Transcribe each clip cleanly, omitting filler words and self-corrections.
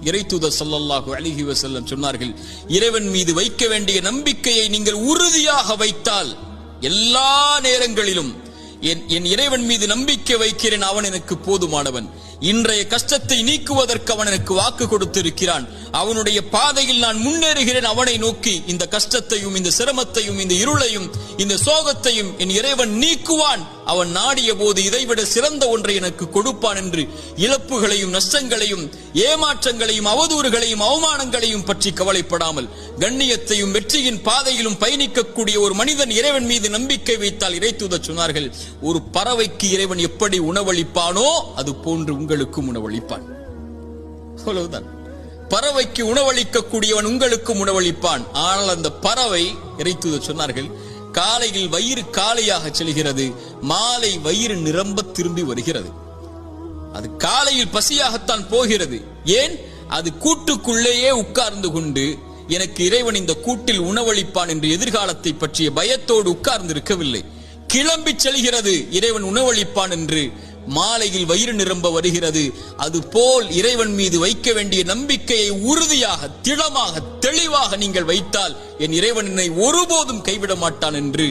இறைத்தூதர் ஸல்லல்லாஹு அலைஹி வஸல்லம் சொன்னார்கள், இறைவன் மீது வைக்க வேண்டிய நம்பிக்கையை நீங்கள் உறுதியாக வைத்தால் எல்லா நேரங்களிலும் என் இறைவன் மீது நம்பிக்கை வைக்கிறேன், அவன் எனக்கு போதுமானவன், இன்றைய கஷ்டத்தை நீக்குவதற்கு அவன் எனக்கு வாக்கு கொடுத்திருக்கிறான், அவனுடைய பாதையில் நான் முன்னேறுகிறேன், அவனை நோக்கி இந்த கஷ்டத்தையும் இந்த சிரமத்தையும் இந்த இருளையும் இந்த சோகத்தையும் என் இறைவன் நீக்குவான், அவன் நாடிய போது இதைவிட சிறந்த ஒன்றை எனக்கு கொடுப்பான் என்று இழப்புகளையும் நஷ்டங்களையும் ஏமாற்றங்களையும் அவதூறுகளையும் அவமானங்களையும் பற்றி கவலைப்படாமல் கண்ணியத்தையும் வெற்றியின் பாதையிலும் பயணிக்கக்கூடிய ஒரு மனிதன் இறைவன் மீது நம்பிக்கை வைத்தால், இறைத்தூதர் சொன்னார்கள், ஒரு பறவைக்கு இறைவன் எப்படி உணவளிப்பானோ அது போன்று உங்களுக்கும் உணவளிப்பான். அவ்வளவுதான். பறவைக்கு உணவளிக்கக்கூடியவன் உங்களுக்கும் உணவளிப்பான். ஆனால் அந்த பறவை, இறைத்தூதர் சொன்னார்கள், காலையில் வயிறு காலியாக செல்கிறது, மாலை வயிறு நிரம்ப திரும்பி வருகிறது. அது காலையில் பசியாகத்தான் போகிறது. ஏன்? அது கூட்டுக்குள்ளேயே உட்கார்ந்து கொண்டு எனக்கு இறைவன் இந்த கூட்டில் உணவளிப்பான் என்று எதிர்காலத்தை பற்றிய பயத்தோடு உட்கார்ந்து இருக்கவில்லை. கிளம்பி செல்கிறது, இறைவன் உணவளிப்பான் என்று. மாலையில் வயிறு நிரம்ப வருகிறது. அதுபோல் இறைவன் மீது வைக்க வேண்டிய நம்பிக்கையை உறுதியாக திடமாக தெளிவாக நீங்கள் வைத்தால் என் இறைவன் என்னை ஒருபோதும் கைவிட மாட்டான் என்று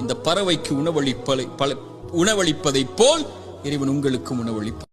இந்த பறவைக்கு உணவளிப்பதை போல் இறைவன் உங்களுக்கும் உணவளிப்பான்.